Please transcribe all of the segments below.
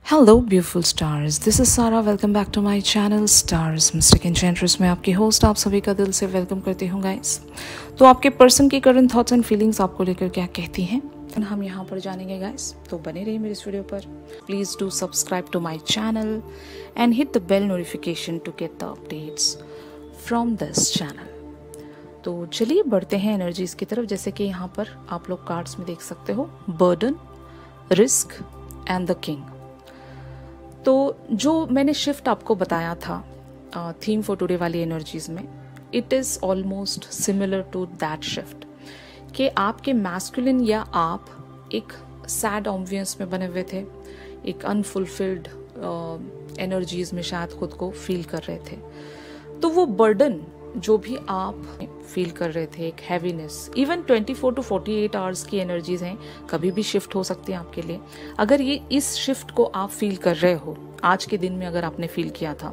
Hello beautiful stars, this is Sara. Welcome back to my channel Stars Mystic Enchantress में आपकी host आप सभी का दिल से वेलकम करती हूँ गाइस। तो आपके पर्सन की करंट थॉट्स एंड फीलिंग्स आपको लेकर क्या कहती हैं हम यहाँ पर जानेंगे गाइस। तो बने रहिए मेरे इस वीडियो पर। Please do subscribe to my channel and hit the bell notification to get the updates from this channel. तो चलिए बढ़ते हैं एनर्जीज की तरफ। जैसे कि यहाँ पर आप लोग कार्ड्स में देख सकते हो, burden, risk and the king. तो जो मैंने शिफ्ट आपको बताया था थीम फॉर टुडे वाली एनर्जीज में, it is almost similar to that shift कि आपके मैस्कुलिन या आप एक सैड ऑम्बियंस में बने हुए थे, एक अनफुलफिल्ड एनर्जीज में शायद खुद को फील कर रहे थे। तो वो बर्डन जो भी आप फील कर रहे थे, एक हैवीनेस, इवन 24 टू 48 आवर्स की एनर्जीज हैं, कभी भी शिफ्ट हो सकती है आपके लिए। अगर ये इस शिफ्ट को आप फील कर रहे हो, आज के दिन में अगर आपने फील किया था,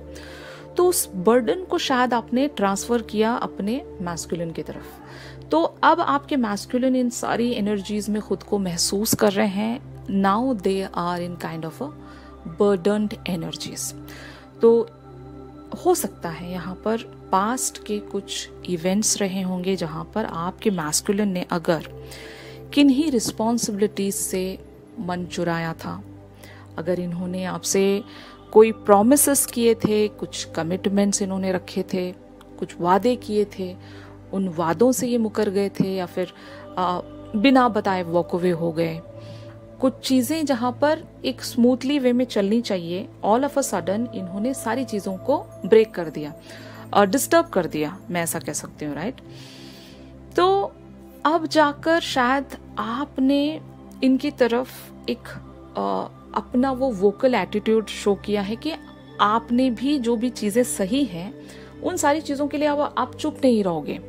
तो उस बर्डन को शायद आपने ट्रांसफर किया अपने मैस्कुलिन की तरफ। तो अब आपके मैस्कुलिन इन सारी एनर्जीज में खुद को महसूस कर रहे हैं। Now they are in kind of a burdened energies. तो हो सकता है यहाँ पर पास्ट के कुछ इवेंट्स रहे होंगे जहाँ पर आपके मैस्कुलिन ने अगर किन्हीं रिस्पॉन्सिबिलिटीज से मन चुराया था, अगर इन्होंने आपसे कोई प्रॉमिसेस किए थे, कुछ कमिटमेंट्स इन्होंने रखे थे, कुछ वादे किए थे, उन वादों से ये मुकर गए थे या फिर बिना बताए वॉक अवे हो गए। कुछ चीज़ें जहाँ पर एक स्मूथली वे में चलनी चाहिए, ऑल ऑफ अ सडन इन्होंने सारी चीज़ों को ब्रेक कर दिया और डिस्टर्ब कर दिया, मैं ऐसा कह सकती हूँ, राइट। तो अब जाकर शायद आपने इनकी तरफ एक अपना वो वोकल एटीट्यूड शो किया है कि आपने भी जो भी चीज़ें सही हैं उन सारी चीज़ों के लिए अब आप चुप नहीं रहोगे।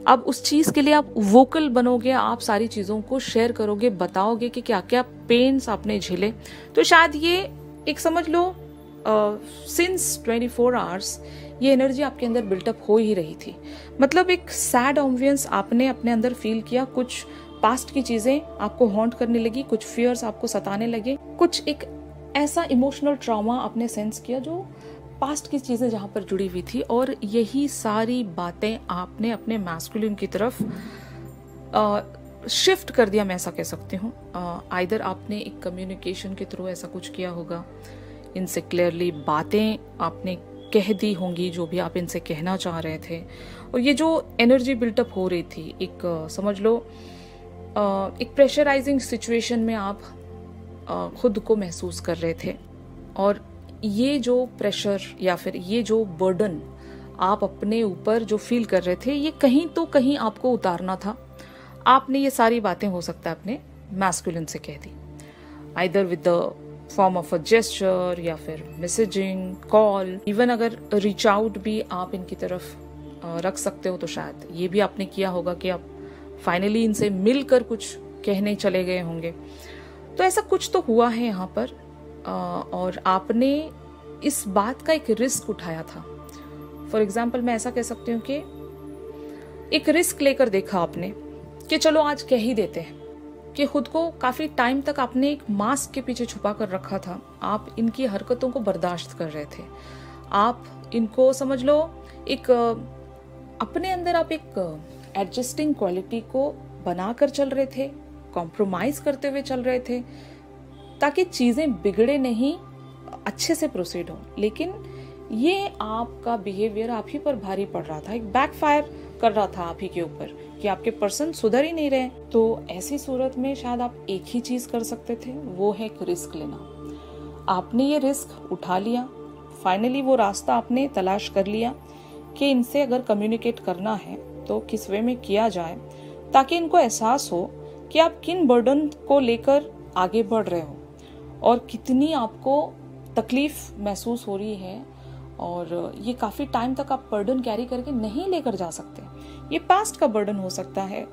अब उस चीज़ के लिए आप वोकल बनोगे, आप सारी चीज़ों को शेयर करोगे, बताओगे कि क्या क्या पेन्स आपने झेले। तो शायद ये एक समझ लो सिंस 24 आवर्स ये एनर्जी आपके अंदर बिल्टअप हो ही रही थी। मतलब एक सैड ऑम्बियंस आपने अपने अंदर फील किया, कुछ पास्ट की चीज़ें आपको हॉन्ट करने लगी, कुछ फियर्स आपको सताने लगे, कुछ एक ऐसा इमोशनल ट्रॉमा आपने सेंस किया जो पास्ट की चीज़ें जहाँ पर जुड़ी हुई थी। और यही सारी बातें आपने अपने मैस्कुलिन की तरफ शिफ्ट कर दिया, मैं ऐसा कह सकती हूँ। आइदर आपने एक कम्युनिकेशन के थ्रू ऐसा कुछ किया होगा, इनसे क्लियरली बातें आपने कह दी होंगी जो भी आप इनसे कहना चाह रहे थे। और ये जो एनर्जी बिल्टअप हो रही थी, एक समझ लो एक प्रेशराइजिंग सिचुएशन में आप खुद को महसूस कर रहे थे। और ये जो प्रेशर या फिर ये जो बर्डन आप अपने ऊपर जो फील कर रहे थे, ये कहीं तो कहीं आपको उतारना था। आपने ये सारी बातें हो सकता है अपने मैस्कुलिन से कह दी, either with the form of a gesture या फिर मैसेजिंग, कॉल, इवन अगर रीच आउट भी आप इनकी तरफ रख सकते हो, तो शायद ये भी आपने किया होगा कि आप फाइनली इनसे मिलकर कुछ कहने चले गए होंगे। तो ऐसा कुछ तो हुआ है यहाँ पर। और आपने इस बात का एक रिस्क उठाया था। फॉर एग्जाम्पल मैं ऐसा कह सकती हूँ कि एक रिस्क लेकर देखा आपने कि चलो आज कह ही देते हैं, कि खुद को काफी टाइम तक आपने एक मास्क के पीछे छुपा कर रखा था। आप इनकी हरकतों को बर्दाश्त कर रहे थे, आप इनको समझ लो एक अपने अंदर आप एक एडजस्टिंग क्वालिटी को बनाकर चल रहे थे, कॉम्प्रोमाइज करते हुए चल रहे थे ताकि चीजें बिगड़े नहीं, अच्छे से प्रोसीड हो। लेकिन ये आपका बिहेवियर आप ही पर भारी पड़ रहा था, एक बैकफायर कर रहा था आप ही के ऊपर कि आपके पर्सन सुधर ही नहीं रहे। तो ऐसी सूरत में शायद आप एक ही चीज कर सकते थे, वो है एक रिस्क लेना। आपने ये रिस्क उठा लिया, फाइनली वो रास्ता आपने तलाश कर लिया कि इनसे अगर कम्युनिकेट करना है तो किस वे में किया जाए, ताकि इनको एहसास हो कि आप किन बर्डन को लेकर आगे बढ़ रहे हो और कितनी आपको तकलीफ महसूस हो रही है। और ये काफ़ी टाइम तक आप बर्डन कैरी करके नहीं लेकर जा सकते। ये पास्ट का बर्डन हो सकता है,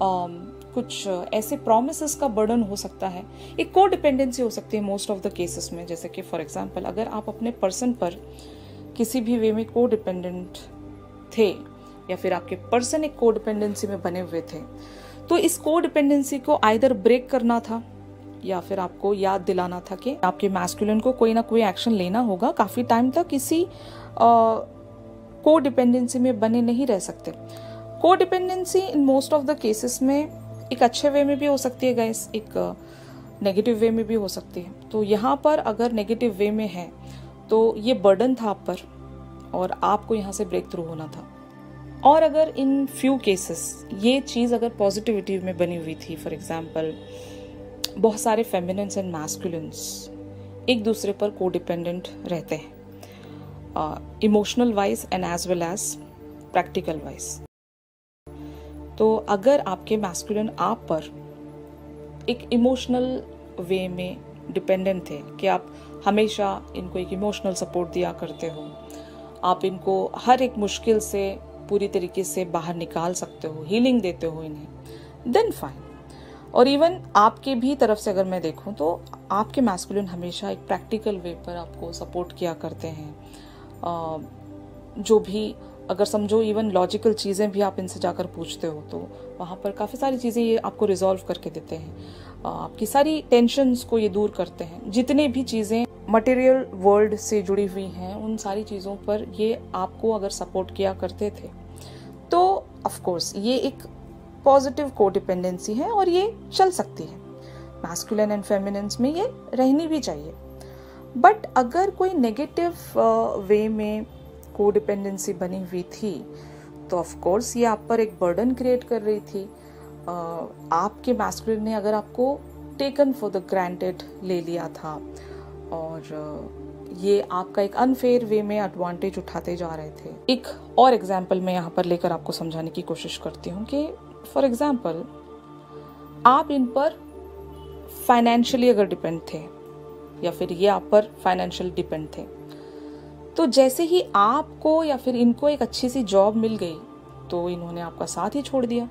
कुछ ऐसे प्रोमिसेस का बर्डन हो सकता है, एक को डिपेंडेंसी हो सकती है मोस्ट ऑफ द केसेस में। जैसे कि फॉर एग्जांपल अगर आप अपने पर्सन पर किसी भी वे में को डिपेंडेंट थे या फिर आपके पर्सन एक को डिपेंडेंसी में बने हुए थे, तो इस को डिपेंडेंसी को आइदर ब्रेक करना था या फिर आपको याद दिलाना था कि आपके मैस्कुलिन को कोई ना कोई एक्शन लेना होगा। काफ़ी टाइम तक किसी को डिपेंडेंसी में बने नहीं रह सकते। को dependency in most of the cases में एक अच्छे वे में भी हो सकती है गाइस, एक नेगेटिव वे में भी हो सकती है। तो यहाँ पर अगर नेगेटिव वे में है तो ये बर्डन था आप पर और आपको यहाँ से ब्रेक थ्रू होना था। और अगर इन फ्यू केसेस ये चीज़ अगर पॉजिटिविटी में बनी हुई थी, फॉर एग्जांपल बहुत सारे फेमिनिन्स एंड मैस्कुलिन्स एक दूसरे पर को डिपेंडेंट रहते हैं, emotional wise and as well as practical wise. तो अगर आपके मैस्कुलिन आप पर एक इमोशनल वे में डिपेंडेंट थे कि आप हमेशा इनको एक इमोशनल सपोर्ट दिया करते हो, आप इनको हर एक मुश्किल से पूरी तरीके से बाहर निकाल सकते हो, हीलिंग देते हो इन्हें, देन फाइन। और इवन आपके भी तरफ से अगर मैं देखूं तो आपके मैस्कुलिन हमेशा एक प्रैक्टिकल वे पर आपको सपोर्ट किया करते हैं। जो भी अगर समझो इवन लॉजिकल चीज़ें भी आप इनसे जाकर पूछते हो तो वहाँ पर काफ़ी सारी चीज़ें ये आपको रिजॉल्व करके देते हैं, आपकी सारी टेंशन्स को ये दूर करते हैं। जितने भी चीज़ें मटेरियल वर्ल्ड से जुड़ी हुई हैं उन सारी चीज़ों पर ये आपको अगर सपोर्ट किया करते थे तो ऑफ कोर्स ये एक पॉजिटिव कोडिपेंडेंसी है और ये चल सकती है। मैस्कुलिन एंड फेमिनिन्स में ये रहनी भी चाहिए। बट अगर कोई नेगेटिव वे में कोडिपेंडेंसी बनी हुई थी तो ऑफ कोर्स ये आप पर एक बर्डन क्रिएट कर रही थी। आपके मैस्कुलिन ने अगर आपको टेकन फॉर द ग्रांटेड ले लिया था और ये आपका एक अनफेयर वे में एडवांटेज उठाते जा रहे थे। एक और एग्जाम्पल मैं यहाँ पर लेकर आपको समझाने की कोशिश करती हूँ कि फॉर एग्जाम्पल आप इन पर फाइनेंशियली अगर डिपेंड थे या फिर ये आप पर फाइनेंशियल डिपेंड थे, तो जैसे ही आपको या फिर इनको एक अच्छी सी जॉब मिल गई तो इन्होंने आपका साथ ही छोड़ दिया।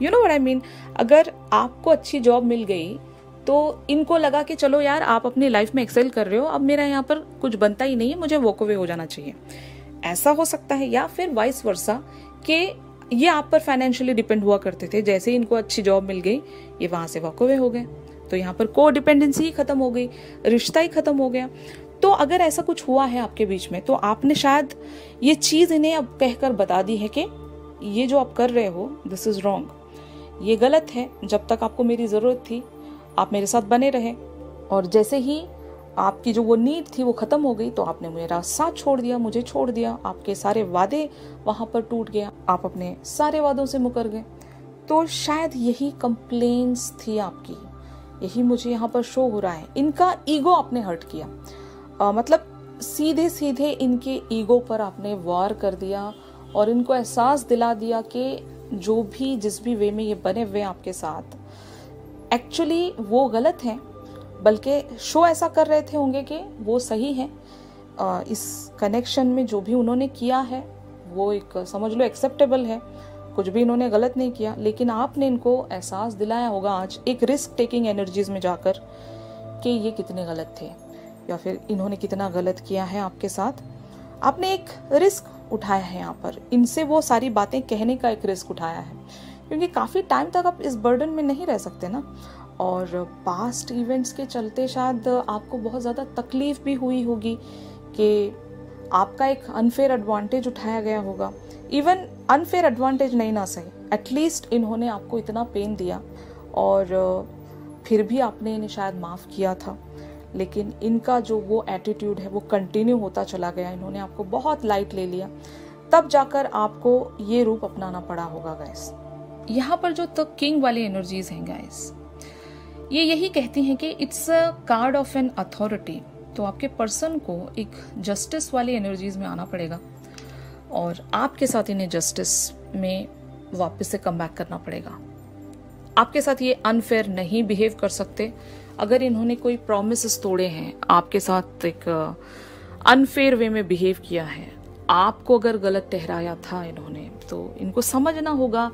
You know what I mean. अगर आपको अच्छी जॉब मिल गई तो इनको लगा कि चलो यार आप अपनी लाइफ में एक्सेल कर रहे हो, अब मेरा यहाँ पर कुछ बनता ही नहीं है, मुझे वॉक अवे हो जाना चाहिए। ऐसा हो सकता है। या फिर वाइस वर्सा कि ये आप पर फाइनेंशियली डिपेंड हुआ करते थे, जैसे ही इनको अच्छी जॉब मिल गई ये वहां से वॉक अवे हो गए, तो यहाँ पर को डिपेंडेंसी ही खत्म हो गई, रिश्ता ही खत्म हो गया। तो अगर ऐसा कुछ हुआ है आपके बीच में तो आपने शायद ये चीज इन्हें अब कहकर बता दी है कि ये जो आप कर रहे हो दिस इज रॉन्ग, ये गलत है। जब तक आपको मेरी जरूरत थी आप मेरे साथ बने रहे और जैसे ही आपकी जो वो नीड थी वो खत्म हो गई तो आपने मेरा साथ छोड़ दिया, मुझे छोड़ दिया, आपके सारे वादे वहां पर टूट गया, आप अपने सारे वादों से मुकर गए। तो शायद यही कंप्लेंट्स थी आपकी, यही मुझे यहाँ पर शो हो रहा है। इनका ईगो आपने हर्ट किया, मतलब सीधे सीधे इनके ईगो पर आपने वार कर दिया और इनको एहसास दिला दिया कि जो भी जिस भी वे में ये बने हुए आपके साथ एक्चुअली वो गलत है, बल्कि शो ऐसा कर रहे थे होंगे कि वो सही है। इस कनेक्शन में जो भी उन्होंने किया है वो एक समझ लो एक्सेप्टेबल है, कुछ भी इन्होंने गलत नहीं किया। लेकिन आपने इनको एहसास दिलाया होगा आज एक रिस्क टेकिंग एनर्जीज में जाकर कि ये कितने गलत थे या फिर इन्होंने कितना गलत किया है आपके साथ। आपने एक रिस्क उठाया है यहाँ पर, इनसे वो सारी बातें कहने का एक रिस्क उठाया है, क्योंकि काफ़ी टाइम तक आप इस बर्डन में नहीं रह सकते ना। और पास्ट इवेंट्स के चलते शायद आपको बहुत ज़्यादा तकलीफ भी हुई होगी कि आपका एक अनफेयर एडवांटेज उठाया गया होगा। इवन अनफेयर एडवांटेज नहीं ना सही, एटलीस्ट इन्होंने आपको इतना पेन दिया और फिर भी आपने इन्हें शायद माफ़ किया था। लेकिन इनका जो वो एटीट्यूड है वो कंटिन्यू होता चला गया, इन्होंने आपको बहुत लाइट ले लिया, तब जाकर आपको ये रूप अपनाना पड़ा होगा गाइस। यहाँ पर जो द किंग वाली एनर्जीज हैं गाइस, ये यही कहती हैं कि it's a card of an authority. तो आपके पर्सन को एक जस्टिस वाली एनर्जीज में आना पड़ेगा और आपके साथ इन्हें जस्टिस में वापस से कम बैक करना पड़ेगा। आपके साथ ये अनफेयर नहीं बिहेव कर सकते। अगर इन्होंने कोई प्रॉमिसेस तोड़े हैं, आपके साथ एक अनफेयर वे में बिहेव किया है, आपको अगर गलत ठहराया था इन्होंने, तो इनको समझना होगा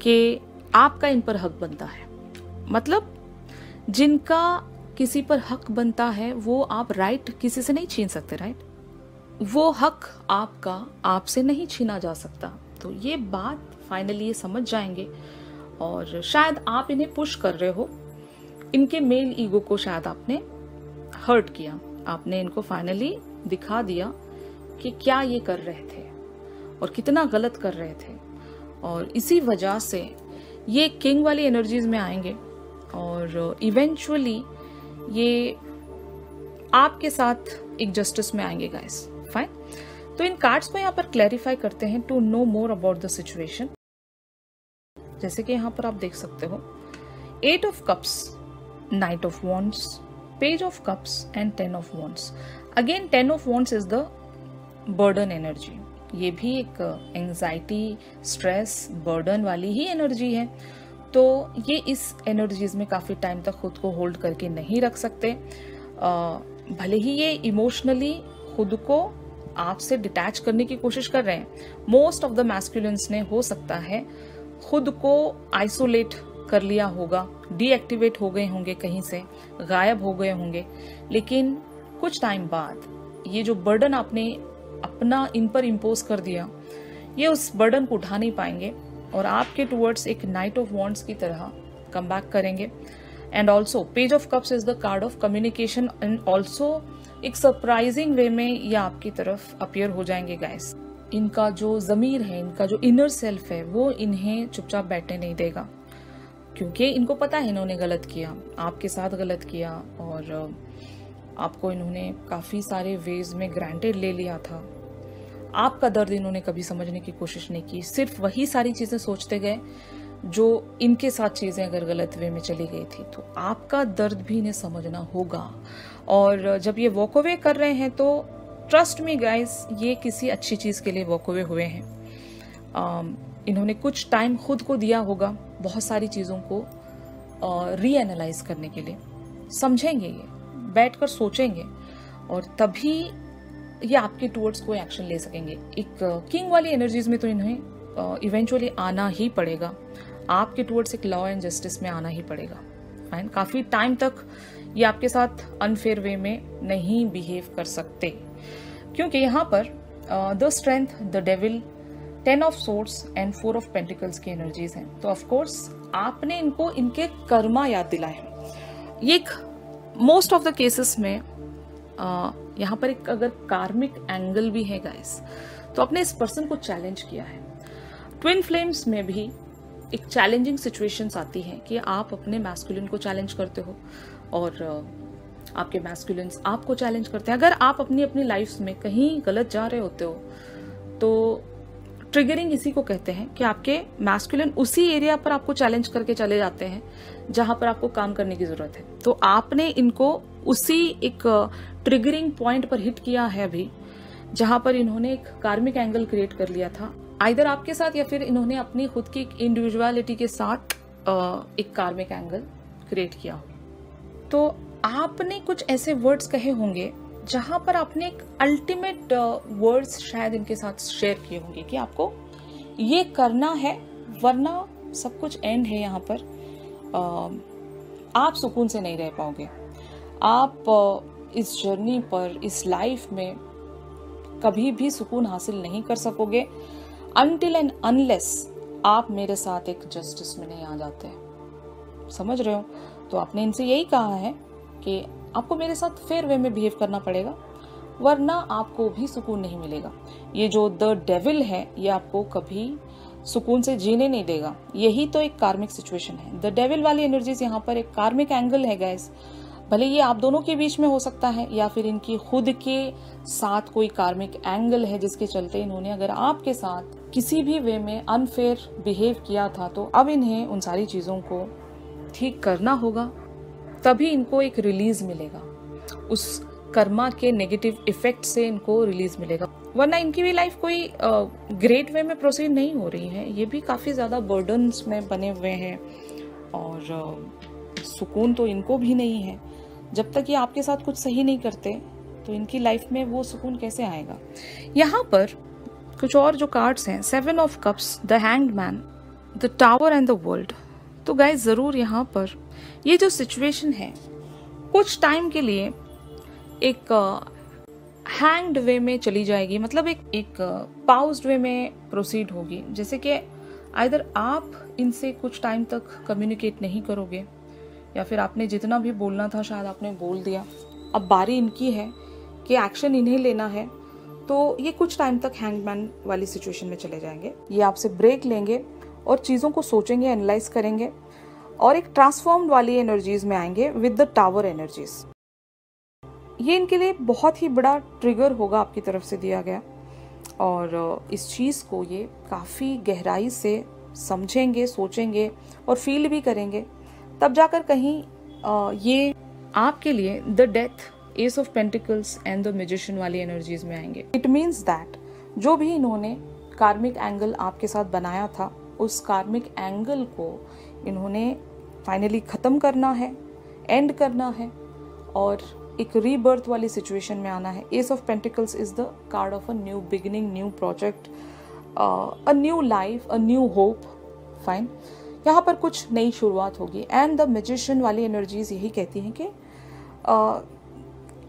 कि आपका इन पर हक बनता है। मतलब जिनका किसी पर हक बनता है वो आप राइट किसी से नहीं छीन सकते, राइट? वो हक आपका आपसे नहीं छीना जा सकता। तो ये बात फाइनली ये समझ जाएंगे और शायद आप इन्हें पुश कर रहे हो इनके मेल ईगो को शायद आपने हर्ट किया, आपने इनको फाइनली दिखा दिया कि क्या ये कर रहे थे और कितना गलत कर रहे थे, और इसी वजह से ये किंग वाली एनर्जीज में आएंगे और इवेंचुअली ये आपके साथ एक जस्टिस में आएंगे गाइस। फाइन, तो इन कार्ड्स को यहाँ पर क्लैरिफाई करते हैं to know more about the situation. जैसे कि यहाँ पर आप देख सकते हो 8 of cups, knight of wands, page of cups and 10 of wands. Again 10 of wands is the burden energy. ये भी एक एंजाइटी, स्ट्रेस, बर्डन वाली ही एनर्जी है। तो ये इस एनर्जीज में काफी टाइम तक खुद को होल्ड करके नहीं रख सकते। भले ही ये इमोशनली खुद को आपसे डिटैच करने की कोशिश कर रहे हैं। मोस्ट ऑफ द मैस्कुलिन्स ने हो सकता है खुद को आइसोलेट कर लिया होगा, डीएक्टिवेट हो गए होंगे, कहीं से गायब हो गए होंगे, लेकिन कुछ टाइम बाद ये जो बर्डन आपने अपना इन पर इम्पोज कर दिया, ये उस बर्डन को उठा नहीं पाएंगे और आपके टुवर्ड्स एक नाइट ऑफ वॉन्ड्स की तरह कम बैक करेंगे। And also page of cups is the card of communication and also एक सरप्राइजिंग वे में ये आपकी तरफ अपीयर हो जाएंगे गाइस। इनका जो जमीर है, इनका जो इनर सेल्फ है, वो इन्हें चुपचाप बैठने नहीं देगा, क्योंकि इनको पता है इन्होंने गलत किया, आपके साथ गलत किया और आपको इन्होंने काफी सारे वेज में ग्रांटेड ले लिया था। आपका दर्द इन्होंने कभी समझने की कोशिश नहीं की, सिर्फ वही सारी चीजें सोचते गए जो इनके साथ चीजें अगर गलत वे में चली गई थी। तो आपका दर्द भी इन्हें समझना होगा, और जब ये वॉक अवे कर रहे हैं तो ट्रस्ट मी गाइस, ये किसी अच्छी चीज के लिए वॉक अवे हुए हैं। इन्होंने कुछ टाइम खुद को दिया होगा बहुत सारी चीजों को रीएनालाइज करने के लिए, समझेंगे, ये बैठकर सोचेंगे और तभी ये आपके टुवर्ड्स कोई एक्शन ले सकेंगे। एक किंग वाली एनर्जीज में तो इन्हें इवेंचुअली आना ही पड़ेगा, आपके टुवर्ड्स एक लॉ एंड जस्टिस में आना ही पड़ेगा। फाइन, काफी टाइम तक ये आपके साथ अनफेयर वे में नहीं बिहेव कर सकते, क्योंकि यहाँ पर the strength, the devil, 10 of swords and 4 of pentacles की एनर्जीज हैं। तो ऑफ कोर्स आपने इनको इनके कर्मा याद दिलाए। ये एक मोस्ट ऑफ द केसेस में यहाँ पर एक अगर कार्मिक एंगल भी है गाइस, तो आपने इस पर्सन को चैलेंज किया है। ट्विन फ्लेम्स में भी एक चैलेंजिंग सिचुएशंस आती हैं कि आप अपने मैस्कुलिन को चैलेंज करते हो और आपके मैस्कुलिन्स आपको चैलेंज करते हैं। अगर आप अपनी लाइफ में कहीं गलत जा रहे होते हो तो ट्रिगरिंग इसी को कहते हैं कि आपके मैस्कुलिन उसी एरिया पर आपको चैलेंज करके चले जाते हैं जहां पर आपको काम करने की जरूरत है। तो आपने इनको उसी एक ट्रिगरिंग पॉइंट पर हिट किया है अभी, जहां पर इन्होंने एक कार्मिक एंगल क्रिएट कर लिया था, आइदर आपके साथ या फिर इन्होंने अपनी खुद की इंडिविजुअलिटी के साथ एक कार्मिक एंगल क्रिएट किया। तो आपने कुछ ऐसे वर्ड्स कहे होंगे जहां पर आपने एक अल्टीमेट वर्ड्स शायद इनके साथ शेयर किए होंगे कि आपको ये करना है वरना सब कुछ एंड है, यहाँ पर आप सुकून से नहीं रह पाओगे, आप इस जर्नी पर, इस लाइफ में कभी भी सुकून हासिल नहीं कर सकोगे अनटिल एंड अनलेस आप मेरे साथ एक जस्टिस में नहीं आ जाते। समझ रहे हो? तो आपने इनसे यही कहा है कि आपको मेरे साथ फेयर वे में बिहेव करना पड़ेगा वरना आपको भी सुकून नहीं मिलेगा। ये जो द डेविल है ये आपको कभी सुकून से जीने नहीं देगा। यही तो एक कार्मिक सिचुएशन है। द डेविल वाली एनर्जीज यहाँ पर एक कार्मिक एंगल है गाइस। भले ये आप दोनों के बीच में हो सकता है या फिर इनकी खुद के साथ कोई कार्मिक एंगल है जिसके चलते इन्होंने अगर आपके साथ किसी भी वे में अनफेयर बिहेव किया था, तो अब इन्हें उन सारी चीजों को ठीक करना होगा, तभी इनको एक रिलीज मिलेगा, उस कर्मा के नेगेटिव इफेक्ट से इनको रिलीज मिलेगा। वरना इनकी भी लाइफ कोई ग्रेट वे में प्रोसीड नहीं हो रही है। ये भी काफी ज्यादा बर्डन्स में बने हुए हैं और सुकून तो इनको भी नहीं है। जब तक ये आपके साथ कुछ सही नहीं करते तो इनकी लाइफ में वो सुकून कैसे आएगा। यहाँ पर कुछ और जो कार्ड्स हैं, 7 of cups, the hanged man, the tower and the world. तो गाइस जरूर यहाँ पर ये जो सिचुएशन है कुछ टाइम के लिए एक हैंग्ड वे में चली जाएगी, मतलब एक पाउज्ड वे में प्रोसीड होगी। जैसे कि आइदर आप इनसे कुछ टाइम तक कम्युनिकेट नहीं करोगे या फिर आपने जितना भी बोलना था शायद आपने बोल दिया। अब बारी इनकी है कि एक्शन इन्हें लेना है, तो ये कुछ टाइम तक हैंगमैन वाली सिचुएशन में चले जाएंगे। ये आपसे ब्रेक लेंगे और चीज़ों को सोचेंगे, एनालाइज करेंगे और एक ट्रांसफॉर्म्ड वाली एनर्जीज में आएंगे विद द टावर एनर्जीज। ये इनके लिए बहुत ही बड़ा ट्रिगर होगा आपकी तरफ से दिया गया, और इस चीज़ को ये काफ़ी गहराई से समझेंगे, सोचेंगे और फील भी करेंगे। तब जाकर कहीं ये आपके लिए the death, S of pentacles and the magician वाली एनर्जीज में आएंगे। इट मीन्स दैट जो भी इन्होंने कार्मिक एंगल आपके साथ बनाया था, उस कार्मिक एंगल को इन्होंने फाइनली ख़त्म करना है, एंड करना है और एक रीबर्थ वाली सिचुएशन में आना है। S of pentacles is the card of a new beginning, new project, a new life, a new hope. Fine, यहाँ पर कुछ नई शुरुआत होगी। एंड द मैजिशियन वाली एनर्जीज यही कहती हैं कि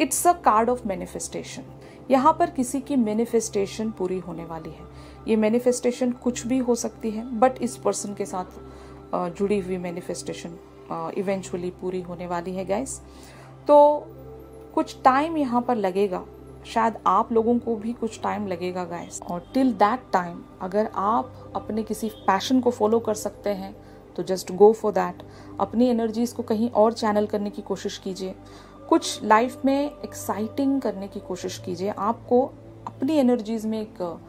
it's a card of manifestation. यहाँ पर किसी की मैनिफेस्टेशन पूरी होने वाली है। ये मैनिफेस्टेशन कुछ भी हो सकती है, बट इस पर्सन के साथ जुड़ी हुई मैनिफेस्टेशन इवेंचुअली पूरी होने वाली है गाइस। तो कुछ टाइम यहाँ पर लगेगा, शायद आप लोगों को भी कुछ टाइम लगेगा गाइस। और टिल दैट टाइम अगर आप अपने किसी पैशन को फॉलो कर सकते हैं तो जस्ट गो फॉर दैट। अपनी एनर्जीज को कहीं और चैनल करने की कोशिश कीजिए, कुछ लाइफ में एक्साइटिंग करने की कोशिश कीजिए। आपको अपनी एनर्जीज में एक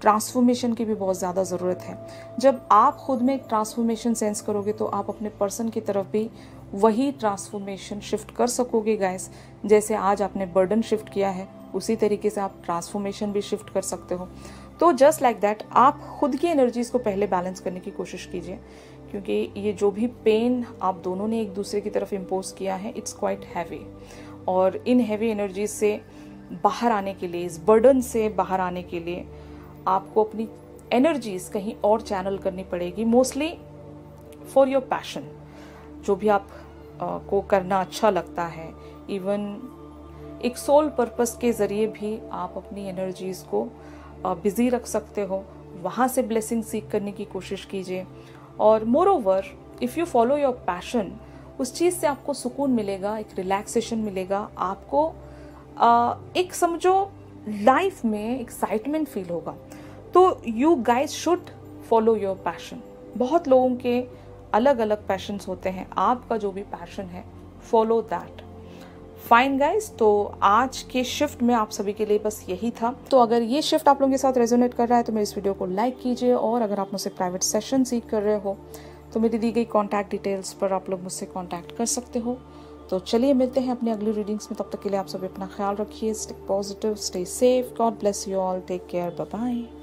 ट्रांसफॉर्मेशन की भी बहुत ज़्यादा ज़रूरत है। जब आप खुद में एक ट्रांसफॉर्मेशन सेंस करोगे तो आप अपने पर्सन की तरफ भी वही ट्रांसफॉर्मेशन शिफ्ट कर सकोगे गाइस। जैसे आज आपने बर्डन शिफ्ट किया है, उसी तरीके से आप ट्रांसफॉर्मेशन भी शिफ्ट कर सकते हो। तो जस्ट लाइक दैट आप खुद की एनर्जीज को पहले बैलेंस करने की कोशिश कीजिए, क्योंकि ये जो भी पेन आप दोनों ने एक दूसरे की तरफ इम्पोज किया है, इट्स क्वाइट हैवी। और इन हैवी एनर्जीज से बाहर आने के लिए, इस बर्डन से बाहर आने के लिए आपको अपनी एनर्जीज कहीं और चैनल करनी पड़ेगी, मोस्टली फॉर योर पैशन। जो भी आप को करना अच्छा लगता है, इवन एक सोल पर्पस के ज़रिए भी आप अपनी एनर्जीज को बिजी रख सकते हो। वहाँ से ब्लेसिंग सीख करने की कोशिश कीजिए। और more over if you follow your passion, उस चीज़ से आपको सुकून मिलेगा, एक रिलैक्सेशन मिलेगा, आपको एक समझो लाइफ में एक्साइटमेंट फील होगा। तो you guys should follow your passion. बहुत लोगों के अलग अलग पैशंस होते हैं, आपका जो भी पैशन है फॉलो दैट। फाइन गाइज, तो आज के शिफ्ट में आप सभी के लिए बस यही था। तो अगर ये शिफ्ट आप लोगों के साथ रेजोनेट कर रहा है तो मेरे इस वीडियो को लाइक कीजिए, और अगर आप मुझसे प्राइवेट सेशन सीख कर रहे हो तो मेरी दी गई कॉन्टैक्ट डिटेल्स पर आप लोग मुझसे कॉन्टैक्ट कर सकते हो। तो चलिए मिलते हैं अपनी अगली रीडिंग्स में। तब तक के लिए आप सभी अपना ख्याल रखिए, stay positive, stay safe, god bless you all, take care, bye bye.